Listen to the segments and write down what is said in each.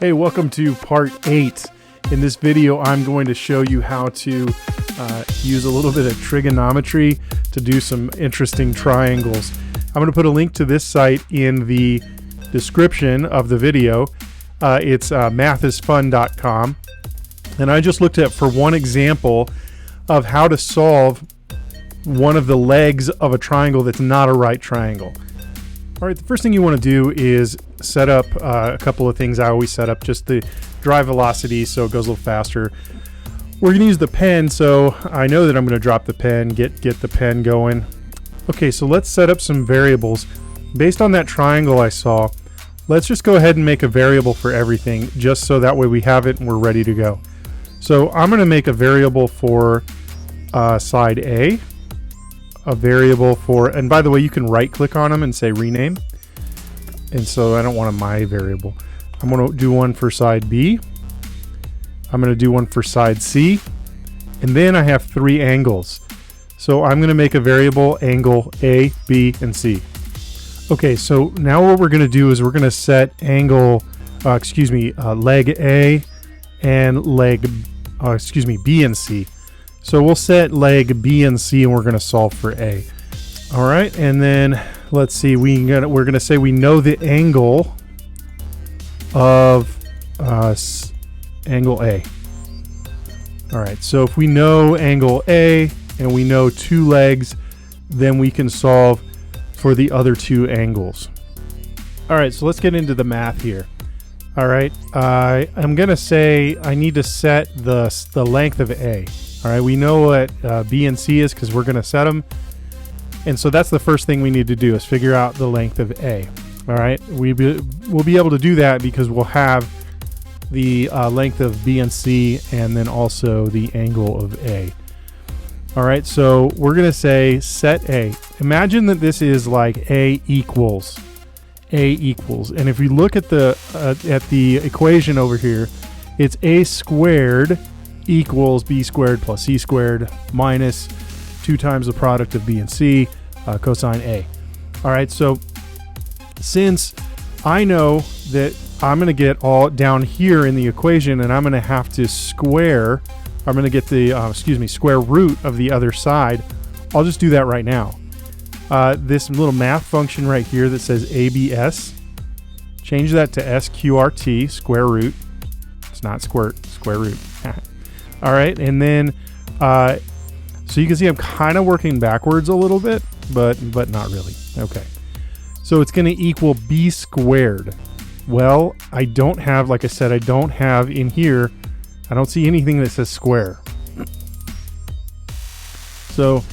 Hey, welcome to part 8. In this video, I'm going to show you how to use a little bit of trigonometry to do some interesting triangles. I'm going to put a link to this site in the description of the video. It's mathisfun.com. And I just looked at for one example of how to solve one of the legs of a triangle that's not a right triangle. All right, the first thing you want to do is set up a couple of things I always set up, just the drive velocity so it goes a little faster. We're going to use the pen, so I know that I'm going to drop the pen, get the pen going. Okay, so let's set up some variables. Based on that triangle I saw, let's just go ahead and make a variable for everything, just so that way we have it and we're ready to go. So I'm going to make a variable for side A. A variable for, and by the way, you can right click on them and say rename, and so I don't want a my variable. I'm going to do one for side B, I'm going to do one for side C, and then I have 3 angles, so I'm going to make a variable angle A, B, and C. Okay, so now what we're going to do is we're going to set angle leg A and leg B and C. So we'll set leg B and C, and we're going to solve for A. All right, and then let's see. We're going to say we know the angle of angle A. All right, so if we know angle A and we know 2 legs, then we can solve for the other 2 angles. All right, so let's get into the math here. All right, I'm going to say I need to set the length of A. All right, we know what B and C is because we're going to set them. And so that's the first thing we need to do is figure out the length of A. All right, we'll be able to do that because we'll have the length of B and C and then also the angle of A. All right, so we're going to say set A. Imagine that this is like A equals. And if we look at the equation over here, it's A squared equals B squared plus C squared minus 2 times the product of B and C cosine A. All right, so since I know that I'm going to get all down here in the equation and I'm going to have to square, I'm going to get the square root of the other side, I'll just do that right now. This little math function right here that says ABS, change that to SQRT, square root. It's not squirt, square root. All right, and then so you can see I'm kind of working backwards a little bit, but not really. Okay, so it's going to equal B squared. Well, I don't have, like I said, I don't have in here, I don't see anything that says square. So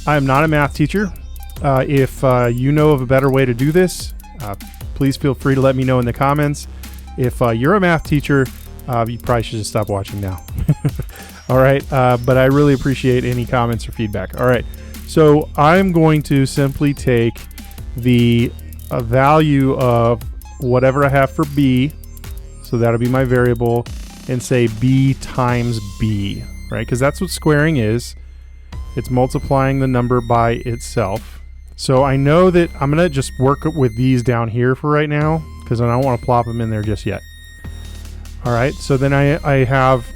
I'm not a math teacher. If you know of a better way to do this, please feel free to let me know in the comments. If you're a math teacher, you probably should just stop watching now. All right, but I really appreciate any comments or feedback. All right, so I'm going to simply take the value of whatever I have for B, so that'll be my variable, and say B times B, right? Because that's what squaring is. It's multiplying the number by itself. So I know that I'm going to just work with these down here for right now because I don't want to plop them in there just yet. All right, so then I have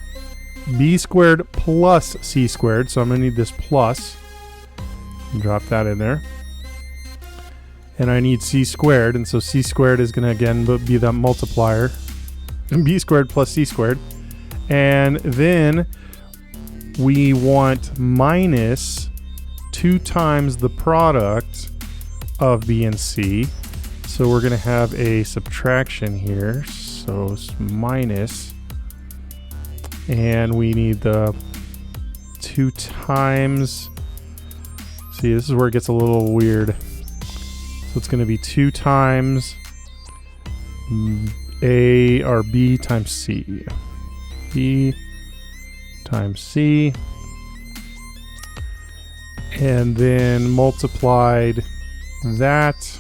B squared plus C squared, so I'm going to need this plus. Drop that in there. And I need C squared, and so C squared is going to again be the multiplier. And B squared plus C squared. And then we want minus 2 times the product of B and C. So we're going to have a subtraction here. So minus, and we need the 2 times. See, this is where it gets a little weird. So it's going to be 2 times A or B times C. B times C. And then multiplied that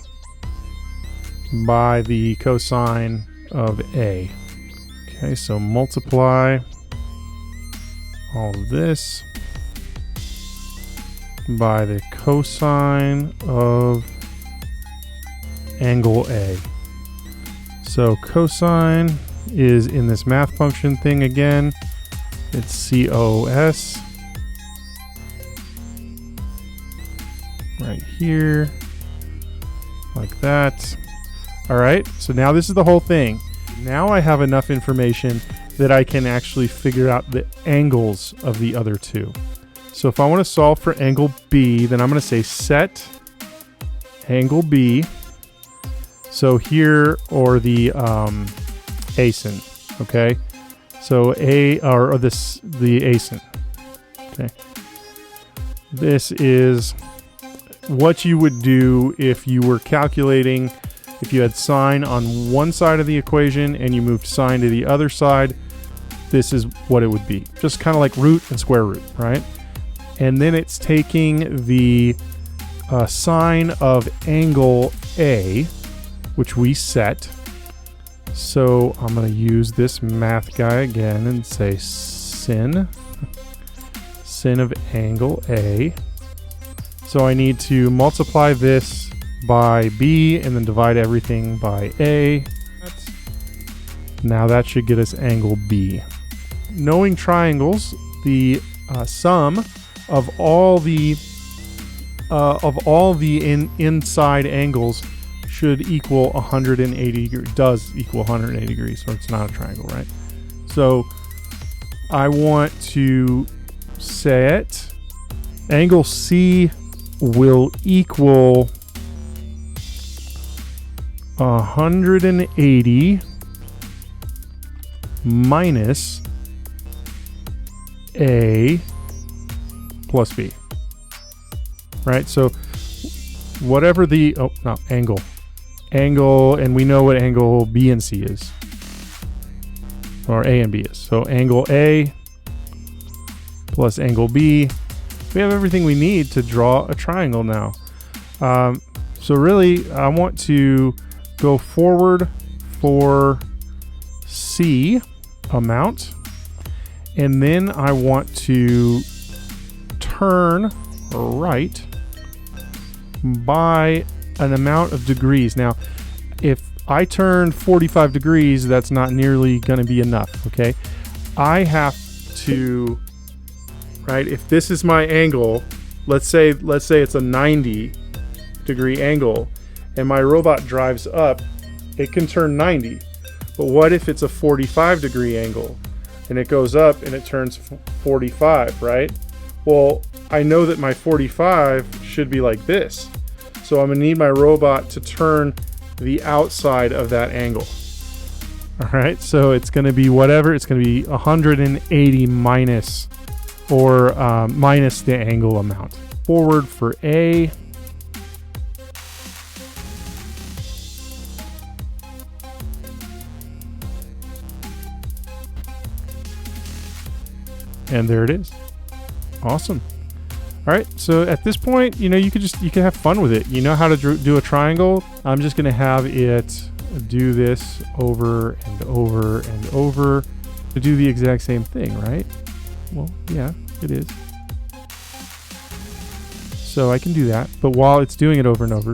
by the cosine of A. Okay, so multiply all of this by the cosine of angle A. So cosine is in this math function thing again. It's COS. Right here. Like that. All right, so now this is the whole thing. Now I have enough information that I can actually figure out the angles of the other two. So if I want to solve for angle B, then I'm going to say set angle B. So here, or the ASIN, okay? So the ASIN, okay? This is what you would do if you were calculating, if you had sine on one side of the equation and you moved sine to the other side. This is what it would be. Just kind of like root and square root, right? And then it's taking the sine of angle A, which we set. So I'm going to use this math guy again and say sin of angle A. So I need to multiply this by B and then divide everything by A. Now that should get us angle B. Knowing triangles, the sum of all the inside angles should equal 180 degrees. Does equal 180 degrees, so it's not a triangle, right? So I want to set angle C will equal 180 minus A plus B, right? So whatever the angle, and we know what angle B and C is, or A and B is. So angle A plus angle B. We have everything we need to draw a triangle now. So really, I want to go forward for C amount, and then I want to turn right by an amount of degrees. Now, if I turn 45 degrees, that's not nearly going to be enough, okay? I have to, right, if this is my angle, let's say it's a 90 degree angle, and my robot drives up, it can turn 90. But what if it's a 45 degree angle and it goes up and it turns 45, right? Well, I know that my 45 should be like this. So I'm gonna need my robot to turn the outside of that angle. All right, so it's gonna be whatever, it's gonna be 180 minus, or minus the angle amount. Forward for A. And there it is. Awesome. All right, so at this point, you know, you can have fun with it. You know how to do a triangle. I'm just gonna have it do this over and over and over to do the exact same thing, right? Well, yeah, it is. So I can do that, but while it's doing it over and over,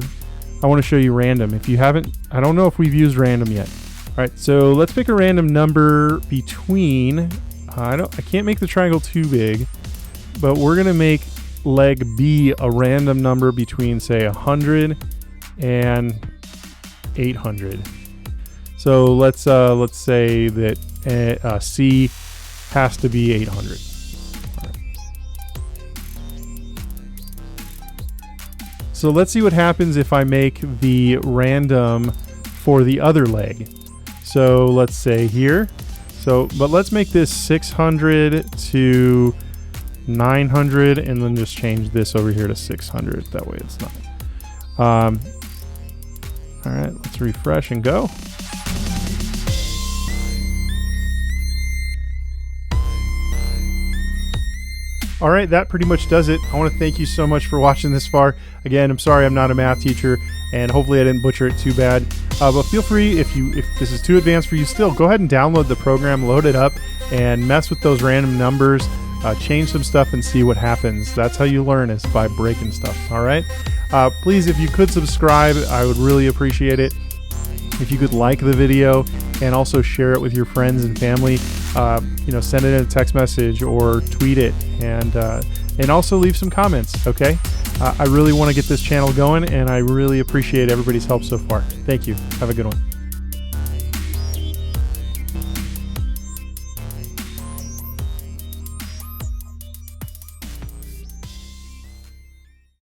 I want to show you random. If you haven't, I don't know if we've used random yet. All right, so let's pick a random number between, I can't make the triangle too big, but we're gonna make leg B a random number between, say, 100 and 800. So let's say that C has to be 800. Right. So let's see what happens if I make the random for the other leg. So let's say here. So, but let's make this 600 to 900, and then just change this over here to 600. That way it's not. All right, let's refresh and go. All right, that pretty much does it. I want to thank you so much for watching this far. Again, I'm sorry I'm not a math teacher, and hopefully I didn't butcher it too bad. But feel free, if this is too advanced for you still, go ahead and download the program, load it up, and mess with those random numbers. Change some stuff and see what happens. That's how you learn, is by breaking stuff. All right. Please, if you could subscribe, I would really appreciate it. If you could like the video and also share it with your friends and family. Send it in a text message or tweet it, and also leave some comments. Okay, I really want to get this channel going, and I really appreciate everybody's help so far. Thank you. Have a good one.